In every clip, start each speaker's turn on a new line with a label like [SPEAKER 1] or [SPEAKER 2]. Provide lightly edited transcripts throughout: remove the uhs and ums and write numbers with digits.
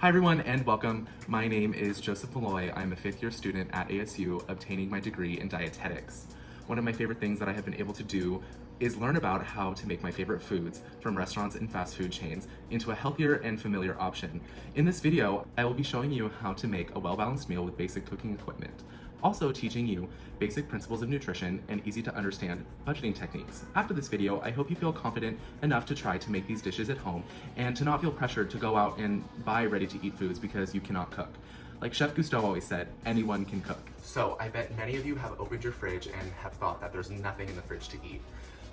[SPEAKER 1] Hi everyone and welcome. My name is Joseph Malloy. I'm a 5th year student at ASU obtaining my degree in dietetics. One of my favorite things that I have been able to do is learn about how to make my favorite foods from restaurants and fast food chains into a healthier and familiar option. In this video, I will be showing you how to make a well-balanced meal with basic cooking equipment. Also teaching you basic principles of nutrition and easy to understand budgeting techniques. After this video, I hope you feel confident enough to try to make these dishes at home and to not feel pressured to go out and buy ready-to-eat foods because you cannot cook. Like Chef Gusteau always said, anyone can cook. So I bet many of you have opened your fridge and have thought that there's nothing in the fridge to eat.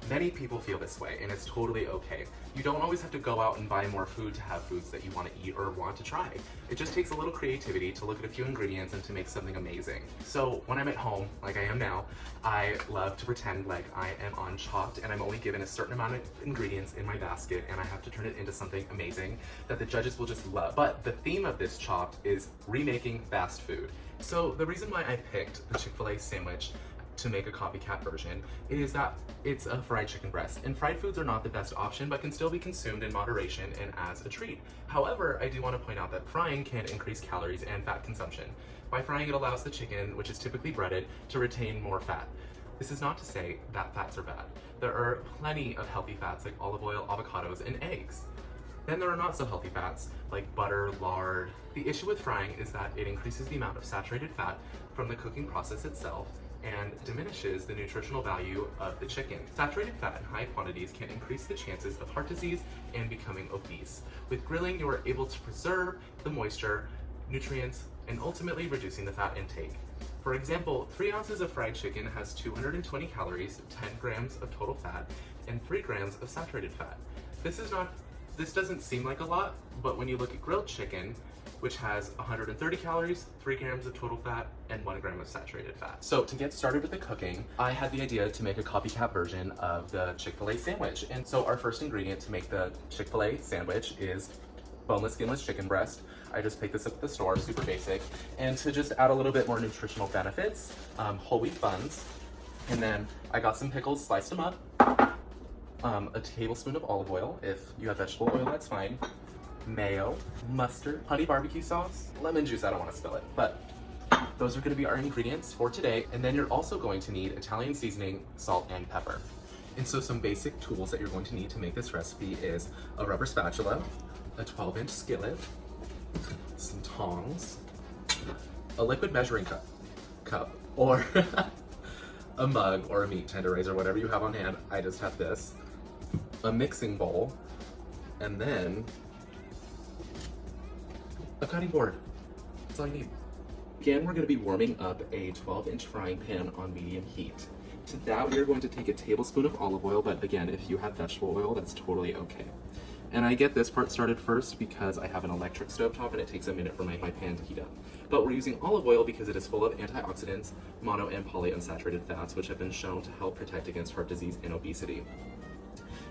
[SPEAKER 1] Many people feel this way, and it's totally okay. You don't always have to go out and buy more food to have foods that you want to eat or want to try. It just takes a little creativity to look at a few ingredients and to make something amazing. So when I'm at home, like I am now, I love to pretend like I am on Chopped and I'm only given a certain amount of ingredients in my basket and I have to turn it into something amazing that the judges will just love. But the theme of this Chopped is remaking fast food. So the reason why I picked the Chick-fil-A sandwich to make a copycat version is that it's a fried chicken breast, and fried foods are not the best option but can still be consumed in moderation and as a treat. However, I do want to point out that frying can increase calories and fat consumption. By frying, it allows the chicken, which is typically breaded, to retain more fat. This is not to say that fats are bad. There are plenty of healthy fats like olive oil, avocados, and eggs. Then there are not so healthy fats like butter, lard. The issue with frying is that it increases the amount of saturated fat from the cooking process itself and diminishes the nutritional value of the chicken. Saturated fat in high quantities can increase the chances of heart disease and becoming obese. With grilling, you are able to preserve the moisture, nutrients, and ultimately reducing the fat intake. For example, 3 ounces of fried chicken has 220 calories, 10 grams of total fat, and 3 grams of saturated fat. This doesn't seem like a lot, but when you look at grilled chicken, which has 130 calories, 3 grams of total fat, and 1 gram of saturated fat. So to get started with the cooking, I had the idea to make a copycat version of the Chick-fil-A sandwich. And so our first ingredient to make the Chick-fil-A sandwich is boneless, skinless chicken breast. I just picked this up at the store, super basic. And to just add a little bit more nutritional benefits, whole wheat buns. And then I got some pickles, sliced them up. A tablespoon of olive oil. If you have vegetable oil, that's fine. Mayo, mustard, honey barbecue sauce, lemon juice, I don't want to spill it, but those are going to be our ingredients for today. And then you're also going to need Italian seasoning, salt, and pepper. And so some basic tools that you're going to need to make this recipe is a rubber spatula, a 12-inch skillet, some tongs, a liquid measuring cup, or a mug or a meat tenderizer, whatever you have on hand. I just have this, a mixing bowl, and then a cutting board. That's all you need. Again, we're going to be warming up a 12-inch frying pan on medium heat. To that, we are going to take a tablespoon of olive oil, but again, if you have vegetable oil, that's totally okay. And I get this part started first because I have an electric stovetop and it takes a minute for my pan to heat up. But we're using olive oil because it is full of antioxidants, mono and polyunsaturated fats, which have been shown to help protect against heart disease and obesity.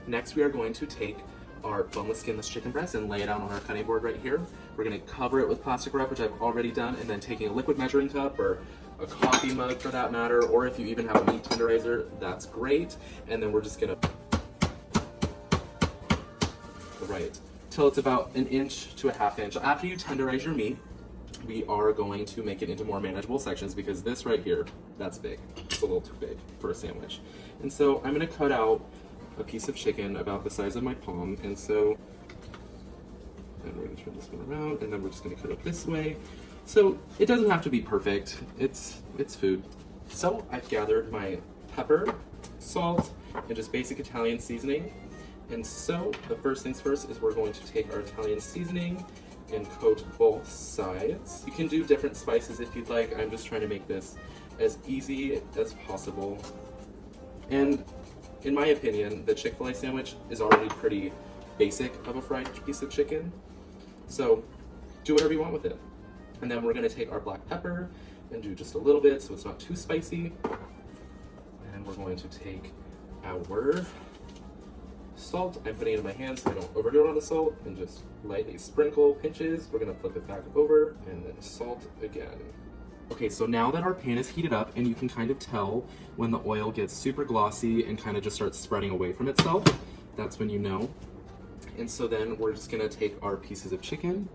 [SPEAKER 1] Next, we are going to take our boneless, skinless chicken breast and lay it out on our cutting board right here. We're going to cover it with plastic wrap, which I've already done, and then taking a liquid measuring cup or a coffee mug for that matter, or if you even have a meat tenderizer, that's great. And then we're just going to right till it's about 1 inch to a 1/2 inch. After you tenderize your meat, we are going to make it into more manageable sections because this right here, that's big. It's a little too big for a sandwich. And so I'm going to cut out a piece of chicken about the size of my palm, and so and we're going to turn this one around, and then we're just going to cut it this way. So it doesn't have to be perfect. It's food. So I've gathered my pepper, salt, and just basic Italian seasoning. And so the first things first is we're going to take our Italian seasoning and coat both sides. You can do different spices if you'd like. I'm just trying to make this as easy as possible. And in my opinion, the Chick-fil-A sandwich is already pretty basic of a fried piece of chicken. So do whatever you want with it. And then we're going to take our black pepper and do just a little bit so it's not too spicy. And we're going to take our salt. I'm putting it in my hands so I don't overdo it on the salt, and just lightly sprinkle pinches. We're going to flip it back over and then salt again. Okay, so now that our pan is heated up, and you can kind of tell when the oil gets super glossy and kind of just starts spreading away from itself, that's when you know. And so then we're just gonna take our pieces of chicken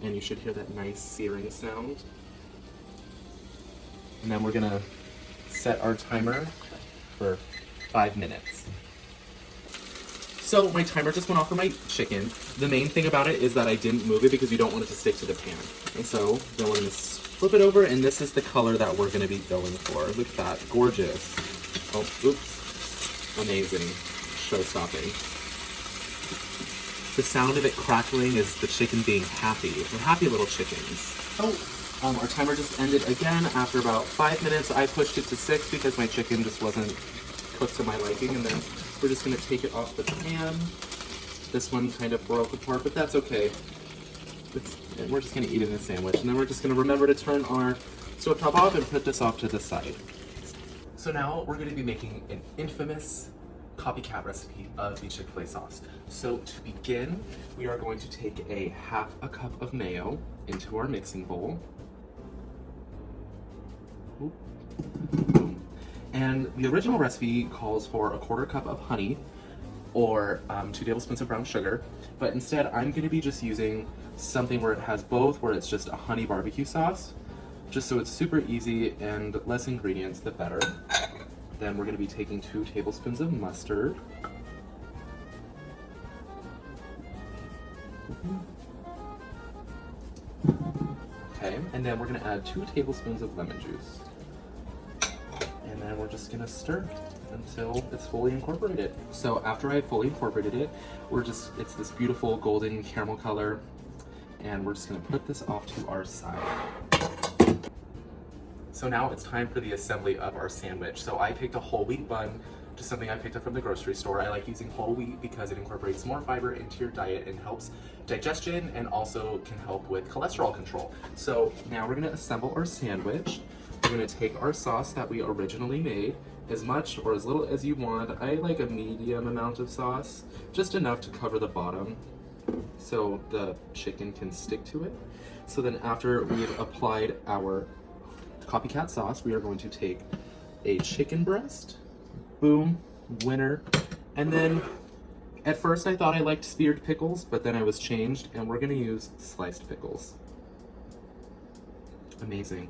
[SPEAKER 1] and you should hear that nice searing sound. And then we're gonna set our timer for 5 minutes. So my timer just went off for my chicken. The main thing about it is that I didn't move it because you don't want it to stick to the pan. And so then we're gonna flip it over, and this is the color that we're gonna be going for. Look at that, gorgeous. Oh, oops, amazing, show-stopping. The sound of it crackling is the chicken being happy. We're happy little chickens. So our timer just ended again after about 5 minutes. I pushed it to 6 because my chicken just wasn't cooked to my liking, and then we're just gonna take it off the pan. This one kind of broke apart, but that's okay. We're just gonna eat it in a sandwich, and then we're just gonna remember to turn our stovetop off and put this off to the side. So now we're gonna be making an infamous copycat recipe of the Chick-fil-A sauce. So to begin, we are going to take a half a cup of mayo into our mixing bowl. Boom. And the original recipe calls for a 1/4 cup of honey or 2 tablespoons of brown sugar, but instead I'm going to be just using something where it has both, where it's just a honey barbecue sauce, just so it's super easy and less ingredients, the better. Then we're going to be taking 2 tablespoons of mustard. Okay, and then we're going to add 2 tablespoons of lemon juice. And then we're just gonna stir until it's fully incorporated. So after I fully incorporated it, it's this beautiful golden caramel color, and we're just gonna put this off to our side. So now it's time for the assembly of our sandwich. So I picked a whole wheat bun, just something I picked up from the grocery store. I like using whole wheat because it incorporates more fiber into your diet and helps digestion, and also can help with cholesterol control. So now we're gonna assemble our sandwich. We're gonna take our sauce that we originally made, as much or as little as you want. I like a medium amount of sauce, just enough to cover the bottom so the chicken can stick to it. So then after we've applied our copycat sauce, we are going to take a chicken breast, boom, winner. And then at first I thought I liked speared pickles, but then I was changed, and we're gonna use sliced pickles. Amazing.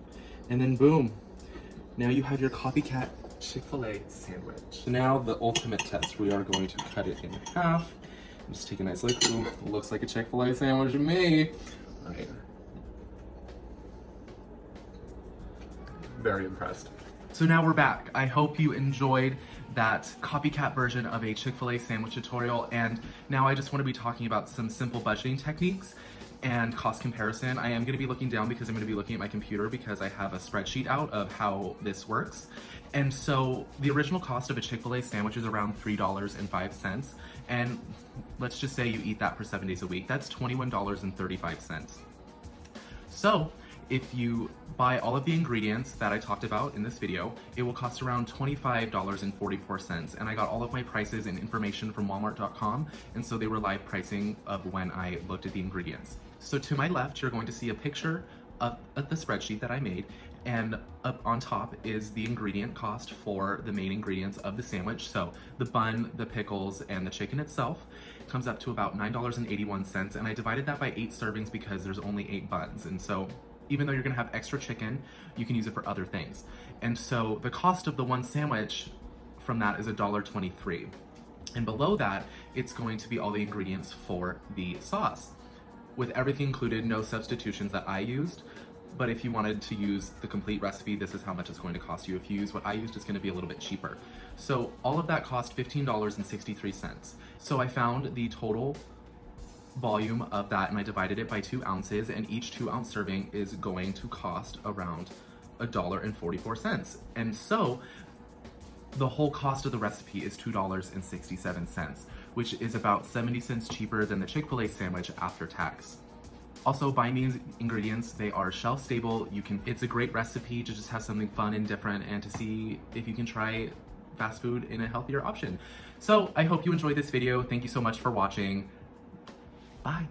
[SPEAKER 1] And then boom, now you have your copycat Chick-fil-A sandwich. Now the ultimate test, we are going to cut it in half. Just take a nice look. Ooh, looks like a Chick-fil-A sandwich to me. All right. Very impressed. So now we're back. I hope you enjoyed that copycat version of a Chick-fil-A sandwich tutorial, and now I just want to be talking about some simple budgeting techniques and cost comparison. I am going to be looking down because I'm going to be looking at my computer because I have a spreadsheet out of how this works. And so the original cost of a Chick-fil-A sandwich is around $3.05, and let's just say you eat that for 7 days a week. That's $21.35. So if you buy all of the ingredients that I talked about in this video, it will cost around $25.44. And I got all of my prices and information from Walmart.com, and so they were live pricing of when I looked at the ingredients. So to my left, you're going to see a picture of the spreadsheet that I made, and up on top is the ingredient cost for the main ingredients of the sandwich. So the bun, the pickles, and the chicken itself comes up to about $9.81, and I divided that by 8 servings because there's only 8 buns. And so even though you're gonna have extra chicken, you can use it for other things. And so the cost of the one sandwich from that is $1.23. And below that, it's going to be all the ingredients for the sauce, with everything included, no substitutions that I used. But if you wanted to use the complete recipe, this is how much it's going to cost you. If you use what I used, it's going to be a little bit cheaper. So all of that cost $15.63. So I found the total volume of that, and I divided it by 2 ounces, and each 2-ounce serving is going to cost around $1.44. And so the whole cost of the recipe is $2.67, which is about 70 cents cheaper than the Chick-fil-A sandwich after tax. Also, buying these ingredients, they are shelf stable. It's a great recipe to just have something fun and different, and to see if you can try fast food in a healthier option. So I hope you enjoyed this video. Thank you so much for watching. Bye.